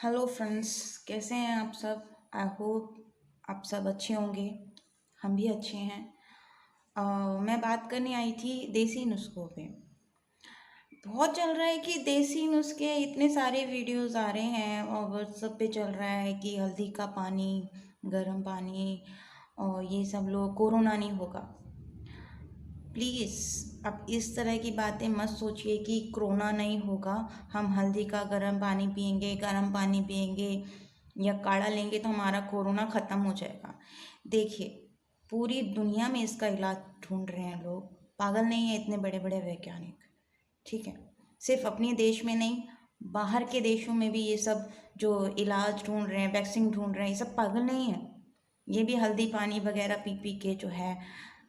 Hello friends, कैसे हैं आप सब। आई होप आप सब अच्छे होंगे। हम भी अच्छे हैं। मैं बात करने आई थी देसी नुस्खों पे। बहुत चल रहा है कि देसी नुस्खे, इतने सारे वीडियोस आ रहे हैं और व्हाट्सएप पे चल रहा है कि हल्दी का पानी, गर्म पानी और ये सब लोग कोरोना नहीं होगा। प्लीज़ आप इस तरह की बातें मत सोचिए कि कोरोना नहीं होगा। हम हल्दी का गर्म पानी पिएंगे या काढ़ा लेंगे तो हमारा कोरोना ख़त्म हो जाएगा। देखिए, पूरी दुनिया में इसका इलाज ढूंढ रहे हैं लोग। पागल नहीं है इतने बड़े बड़े वैज्ञानिक। ठीक है, सिर्फ अपने देश में नहीं, बाहर के देशों में भी ये सब जो इलाज ढूंढ रहे हैं, वैक्सीन ढूंढ रहे हैं, ये सब पागल नहीं है। ये भी हल्दी पानी वगैरह पी पी के जो है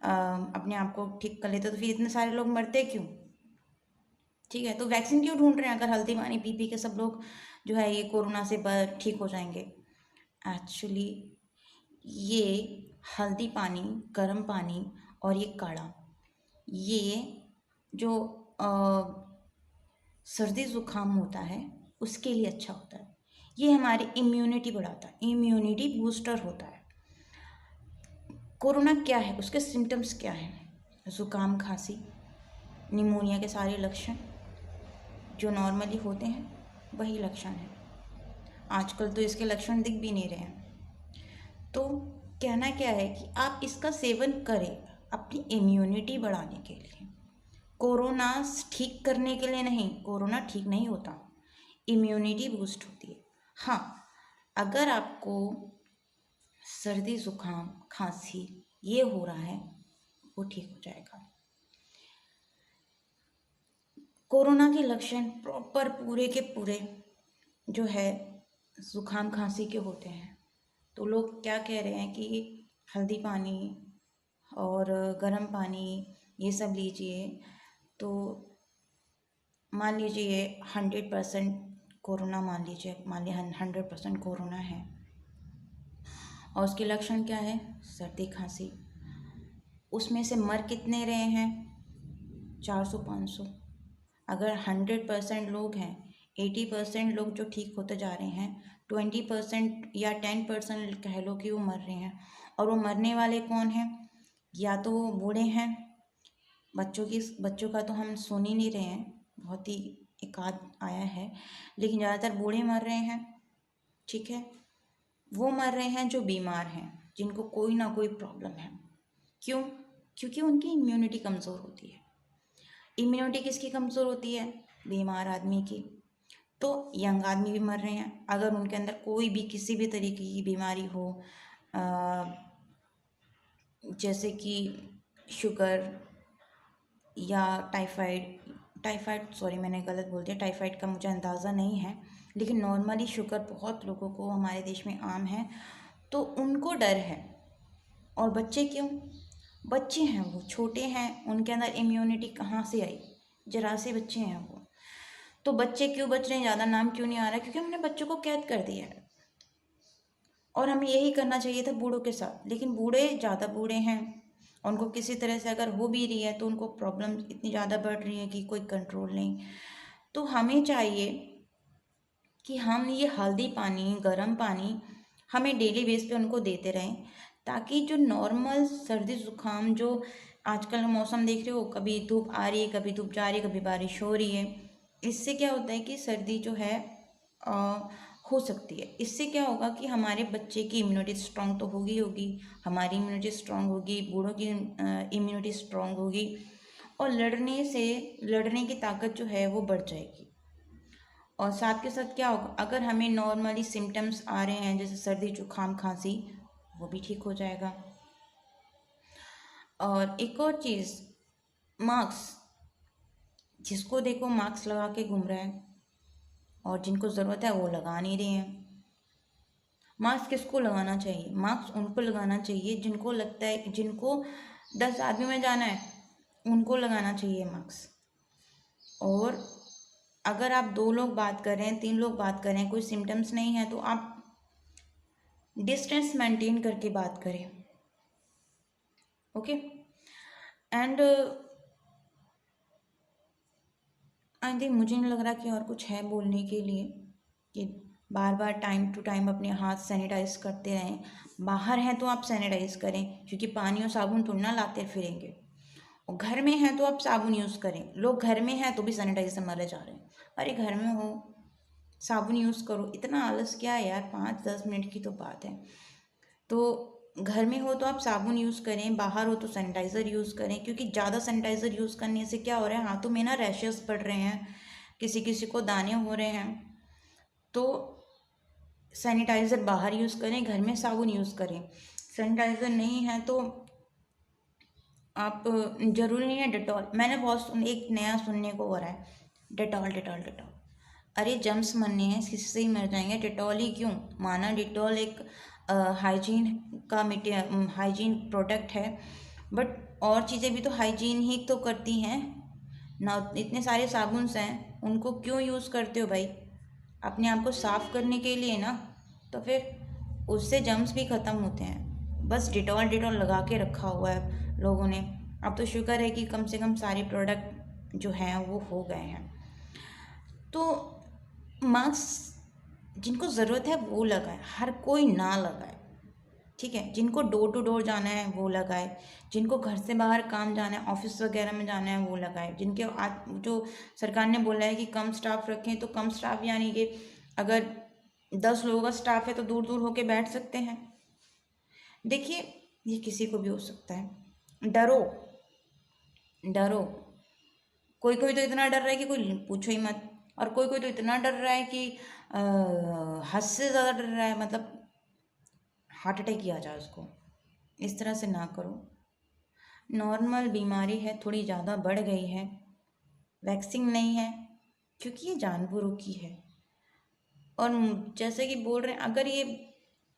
अपने आप को ठीक कर लेते, तो फिर इतने सारे लोग मरते क्यों। ठीक है, तो वैक्सीन क्यों ढूंढ रहे हैं अगर हल्दी पानी पी पी के सब लोग जो है ये कोरोना से ठीक हो जाएंगे। एक्चुअली ये हल्दी पानी, गर्म पानी और ये काढ़ा, ये जो सर्दी ज़ुकाम होता है उसके लिए अच्छा होता है। ये हमारी इम्यूनिटी बढ़ाता है, इम्यूनिटी बूस्टर होता है। कोरोना क्या है, उसके सिम्टम्स क्या हैं? ज़ुकाम, खांसी, निमोनिया के सारे लक्षण जो नॉर्मली होते हैं वही लक्षण हैं। आजकल तो इसके लक्षण दिख भी नहीं रहे हैं। तो कहना क्या है कि आप इसका सेवन करें अपनी इम्यूनिटी बढ़ाने के लिए। कोरोना ठीक करने के लिए नहीं, कोरोना ठीक नहीं होता, इम्यूनिटी बूस्ट होती है। हाँ, अगर आपको सर्दी ज़ुकाम खांसी ये हो रहा है वो ठीक हो जाएगा। कोरोना के लक्षण प्रॉपर पूरे के पूरे जो है ज़ुकाम खांसी के होते हैं। तो लोग क्या कह रहे हैं कि हल्दी पानी और गर्म पानी ये सब लीजिए तो मान लीजिए 100% कोरोना, मान लीजिए 100% कोरोना है और उसके लक्षण क्या है, सर्दी खांसी। उसमें से मर कितने रहे हैं, 400-500। अगर 100% लोग हैं, 80% लोग जो ठीक होते जा रहे हैं, 20% या 10% कह लो कि वो मर रहे हैं। और वो मरने वाले कौन हैं? या तो वो बूढ़े हैं, बच्चों का तो हम सुन ही नहीं रहे हैं, बहुत ही एकाध आया है, लेकिन ज़्यादातर बूढ़े मर रहे हैं। ठीक है, वो मर रहे हैं जो बीमार हैं, जिनको कोई ना कोई प्रॉब्लम है। क्यों? क्योंकि उनकी इम्यूनिटी कमज़ोर होती है। इम्यूनिटी किसकी कमज़ोर होती है? बीमार आदमी की। तो यंग आदमी भी मर रहे हैं अगर उनके अंदर कोई भी किसी भी तरीके की बीमारी हो, जैसे कि शुगर या टाइफाइड सॉरी मैंने गलत बोल दिया, टाइफाइड का मुझे अंदाज़ा नहीं है, लेकिन नॉर्मली शुगर बहुत लोगों को हमारे देश में आम है, तो उनको डर है। और बच्चे क्यों? बच्चे हैं, वो छोटे हैं, उनके अंदर इम्यूनिटी कहाँ से आई? जरा से बच्चे हैं वो। तो बच्चे क्यों बच रहे हैं, ज़्यादा नाम क्यों नहीं आ रहा? क्योंकि हमने बच्चों को कैद कर दिया है। और हमें यही करना चाहिए था बूढ़ों के साथ, लेकिन बूढ़े ज़्यादा बूढ़े हैं, उनको किसी तरह से अगर हो भी रही है तो उनको प्रॉब्लम इतनी ज़्यादा बढ़ रही है कि कोई कंट्रोल नहीं। तो हमें चाहिए कि हम ये हल्दी पानी, गर्म पानी हमें डेली बेस पे उनको देते रहें, ताकि जो नॉर्मल सर्दी ज़ुकाम जो आजकल मौसम देख रहे हो, कभी धूप आ रही है, कभी धूप जा रही है, कभी बारिश हो रही है, इससे क्या होता है कि सर्दी जो है अ, हो सकती है। इससे क्या होगा कि हमारे बच्चे की इम्यूनिटी स्ट्रांग तो होगी, हमारी इम्यूनिटी स्ट्रांग होगी, बूढ़ों की इम्यूनिटी स्ट्रांग होगी, और लड़ने की ताकत जो है वो बढ़ जाएगी। और साथ के साथ क्या होगा, अगर हमें नॉर्मली सिम्टम्स आ रहे हैं जैसे सर्दी जुकाम खांसी, वो भी ठीक हो जाएगा। और एक और चीज़, मास्क, जिसको देखो मास्क लगा के घूम रहा है और जिनको ज़रूरत है वो लगा नहीं रहे हैं। मास्क किसको लगाना चाहिए? मास्क उनको लगाना चाहिए जिनको लगता है, जिनको 10 आदमी में जाना है, उनको लगाना चाहिए मास्क। और अगर आप 2 लोग बात कर रहे हैं, 3 लोग बात कर रहे हैं, कोई सिम्टम्स नहीं है, तो आप डिस्टेंस मेंटेन करके बात करें। ओके। एंड आई थिंक मुझे नहीं लग रहा कि और कुछ है बोलने के लिए, कि बार बार टाइम टू टाइम अपने हाथ सैनिटाइज करते रहें। बाहर हैं तो आप सैनिटाइज करें, क्योंकि पानी और साबुन थोड़ी ना लाते फिरेंगे। और घर में हैं तो आप साबुन यूज़ करें। लोग घर में हैं तो भी सैनिटाइजर से मरे जा रहे हैं। अरे घर में हो, साबुन यूज़ करो। इतना आलस क्या है यार, 5-10 मिनट की तो बात है। तो घर में हो तो आप साबुन यूज़ करें, बाहर हो तो सैनिटाइज़र यूज़ करें, क्योंकि ज़्यादा सैनिटाइज़र यूज़ करने से क्या हो रहा है, हाथों में ना रैशेस पड़ रहे हैं, किसी किसी को दाने हो रहे हैं। तो सैनिटाइज़र बाहर यूज़ करें, घर में साबुन यूज़ करें। सैनिटाइज़र नहीं है तो आप, ज़रूरी नहीं है डेटॉल। मैंने एक नया सुनने को हो रहा है, डेटॉल डेटॉल डेटॉल। अरे जम्स मरने हैं, किसी से ही मर जाएंगे, डेटॉल ही क्यों। माना डेटॉल एक हाइजीन का हाइजीन प्रोडक्ट है, बट और चीज़ें भी तो हाइजीन ही तो करती हैं ना। इतने सारे साबुन्स हैं, उनको क्यों यूज़ करते हो भाई? अपने आप को साफ़ करने के लिए ना। तो फिर उससे जम्स भी ख़त्म होते हैं। बस डिटॉल डिटॉल लगा के रखा हुआ है लोगों ने। अब तो शुक्र है कि कम से कम सारे प्रोडक्ट जो हैं वो हो गए हैं। तो मास्क जिनको ज़रूरत है वो लगाए, हर कोई ना लगाए, ठीक है। जिनको डोर टू डोर जाना है वो लगाए, जिनको घर से बाहर काम जाना है, ऑफिस वगैरह में जाना है वो लगाए। जिनके आज जो सरकार ने बोला है कि कम स्टाफ रखें, तो कम स्टाफ यानी कि अगर 10 लोगों का स्टाफ है तो दूर दूर होके बैठ सकते हैं। देखिए, ये किसी को भी हो सकता है। डरो डरो। कोई कोई तो इतना डर रहा है कि कोई पूछो ही मत, और कोई कोई तो इतना डर रहा है कि हद से ज़्यादा डर रहा है, मतलब हार्ट अटैक ही आ जाए उसको। इस तरह से ना करो। नॉर्मल बीमारी है, थोड़ी ज़्यादा बढ़ गई है, वैक्सीन नहीं है, क्योंकि ये जानवरों की है। और जैसे कि बोल रहे हैं, अगर ये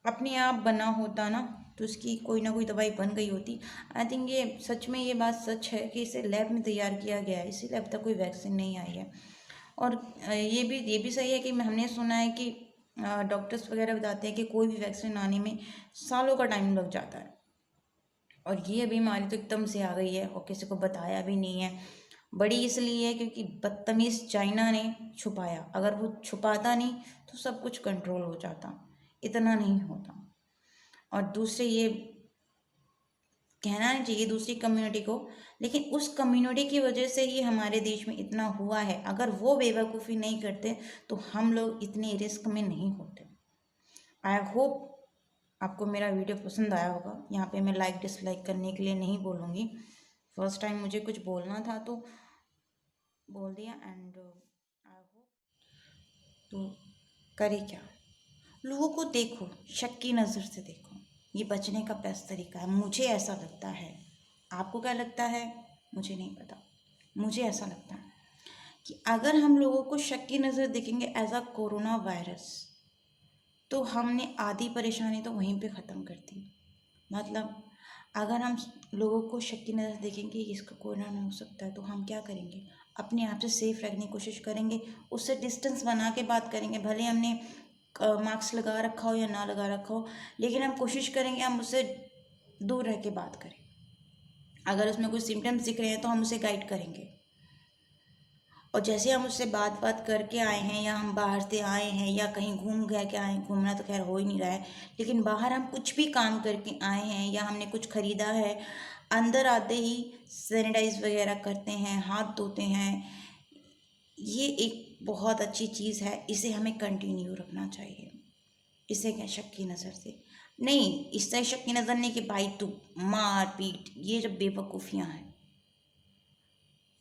अपने आप बना होता ना तो इसकी कोई ना कोई दवाई बन गई होती। आई थिंक ये सच में, ये बात सच है कि इसे लैब में तैयार किया गया है, इसीलिए अब तक कोई वैक्सीन नहीं आई है। और ये भी सही है कि हमने सुना है कि डॉक्टर्स वगैरह बताते हैं कि कोई भी वैक्सीन आने में सालों का टाइम लग जाता है। और ये बीमारी तो एकदम से आ गई है और किसी को बताया भी नहीं है। बड़ी इसलिए है क्योंकि बदतमीज़ चाइना ने छुपाया। अगर वो छुपाता नहीं तो सब कुछ कंट्रोल हो जाता, इतना नहीं होता। और दूसरे, ये कहना नहीं चाहिए दूसरी कम्युनिटी को, लेकिन उस कम्युनिटी की वजह से ही हमारे देश में इतना हुआ है। अगर वो बेवकूफ़ी नहीं करते तो हम लोग इतने रिस्क में नहीं होते। आई होप आपको मेरा वीडियो पसंद आया होगा। यहाँ पे मैं लाइक डिसलाइक करने के लिए नहीं बोलूँगी। फर्स्ट टाइम मुझे कुछ बोलना था तो बोल दिया। एंड आई होप, तो करे क्या, लोगों को देखो, शक की नज़र से देखो। ये बचने का बेस्ट तरीका है, मुझे ऐसा लगता है। आपको क्या लगता है मुझे नहीं पता। मुझे ऐसा लगता है कि अगर हम लोगों को शक की नज़र देखेंगे एज अ कोरोना वायरस, तो हमने आधी परेशानी तो वहीं पे ख़त्म कर दी। मतलब अगर हम लोगों को शक की नज़र देखेंगे कि इसका कोरोना नहीं हो सकता है, तो हम क्या करेंगे, अपने आप से सेफ रखने की कोशिश करेंगे, उससे डिस्टेंस बना के बात करेंगे। भले हमने मास्क लगा रखा हो या ना लगा रखा हो, लेकिन हम कोशिश करेंगे हम उससे दूर रह के बात करें। अगर उसमें कुछ सिम्टम्स दिख रहे हैं तो हम उसे गाइड करेंगे। और जैसे हम उससे बात करके आए हैं, या हम बाहर से आए हैं, या कहीं घूम गए के आए, घूमना तो खैर हो ही नहीं रहा है, लेकिन बाहर हम कुछ भी काम करके आए हैं या हमने कुछ खरीदा है, अंदर आते ही सैनिटाइज वगैरह करते हैं, हाथ धोते हैं। ये एक बहुत अच्छी चीज़ है, इसे हमें कंटिन्यू रखना चाहिए। इसे क्या शक की नज़र से नहीं, इससे शक की नज़र नहीं कि भाई तू मार पीट, ये जब बेवकूफ़ियाँ हैं।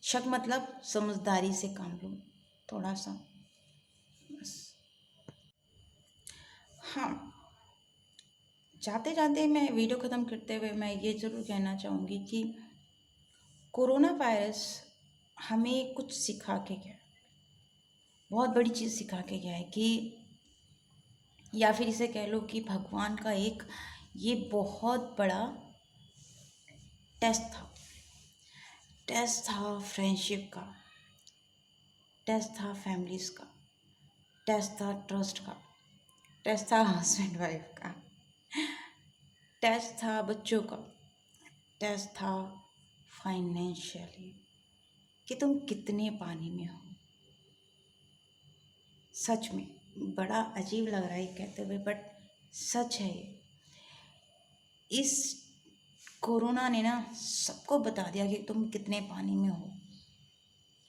शक मतलब समझदारी से काम लो थोड़ा सा, बस। हाँ, जाते जाते मैं वीडियो ख़त्म करते हुए मैं ये ज़रूर कहना चाहूँगी कि कोरोना वायरस हमें कुछ सिखा के गया, बहुत बड़ी चीज़ सिखा के गया है कि, या फिर इसे कह लो कि भगवान का एक ये बहुत बड़ा टेस्ट था। टेस्ट था फ्रेंडशिप का, टेस्ट था फैमिलीज़ का, टेस्ट था ट्रस्ट का, टेस्ट था हस्बैंड वाइफ का, टेस्ट था बच्चों का, टेस्ट था फाइनेंशियली, कि तुम कितने पानी में हो। सच में बड़ा अजीब लग रहा है ये कहते हुए, बट सच है ये। इस कोरोना ने ना सबको बता दिया कि तुम कितने पानी में हो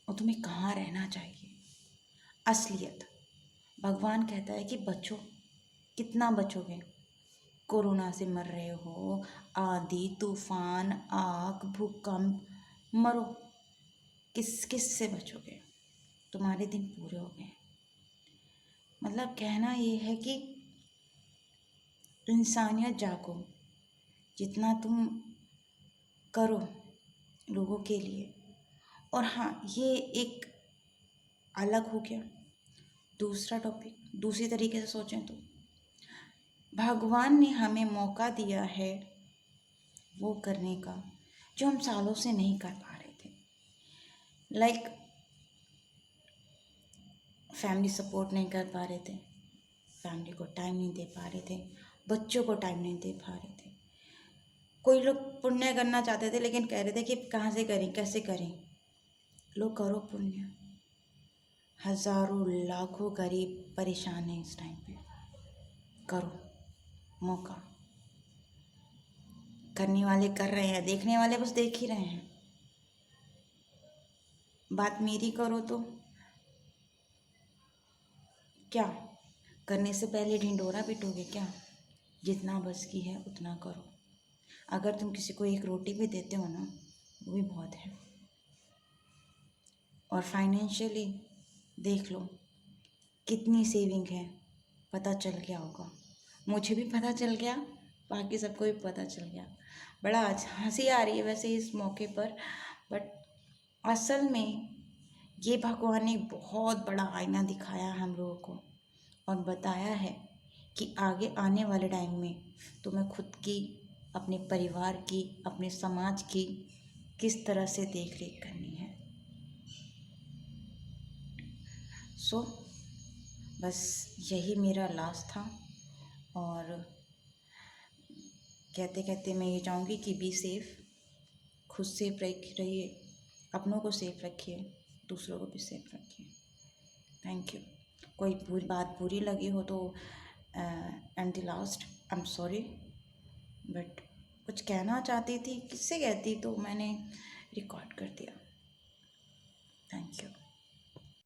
और तुम्हें कहाँ रहना चाहिए। असलियत भगवान कहता है कि बचो, कितना बचोगे। कोरोना से मर रहे हो, आंधी तूफान आग भूकंप, मरो, किस किस से बचोगे। तुम्हारे दिन पूरे हो गए। मतलब कहना ये है कि इंसानियत जागो, जितना तुम करो लोगों के लिए। और हाँ, ये एक अलग हो गया दूसरा टॉपिक। दूसरी तरीके से सोचें तो भगवान ने हमें मौका दिया है वो करने का जो हम सालों से नहीं कर पा रहे थे। लाइक फैमिली सपोर्ट नहीं कर पा रहे थे, फैमिली को टाइम नहीं दे पा रहे थे, बच्चों को टाइम नहीं दे पा रहे थे। कोई लोग पुण्य करना चाहते थे लेकिन कह रहे थे कि कहाँ से करें, कैसे करें। लो करो पुण्य। हज़ारों लाखों गरीब परेशान हैं इस टाइम पे। करो, मौका। करने वाले कर रहे हैं, देखने वाले बस देख ही रहे हैं। बात मेरी करो तो क्या करने से पहले ढिंढोरा पिटोगे क्या? जितना बस की है उतना करो। अगर तुम किसी को एक रोटी भी देते हो ना, वो भी बहुत है। और फाइनेंशियली देख लो कितनी सेविंग है, पता चल गया होगा। मुझे भी पता चल गया, बाकी सबको भी पता चल गया। बड़ा हंसी आ रही है वैसे इस मौके पर, बट असल में ये भगवान ने बहुत बड़ा आईना दिखाया हम लोगों को और बताया है कि आगे आने वाले टाइम में तुम्हें खुद की, अपने परिवार की, अपने समाज की किस तरह से देख रेख करनी है। सो बस यही मेरा लास्ट था। और कहते कहते मैं ये चाहूँगी कि बी सेफ़, खुद सेफ रहिए, अपनों को सेफ रखिए, दूसरों को भी सेफ रखिए। Thank you. कोई बात बुरी लगी हो तो at the last I am sorry, but कुछ कहना चाहती थी, किससे कहती तो मैंने रिकॉर्ड कर दिया। Thank you.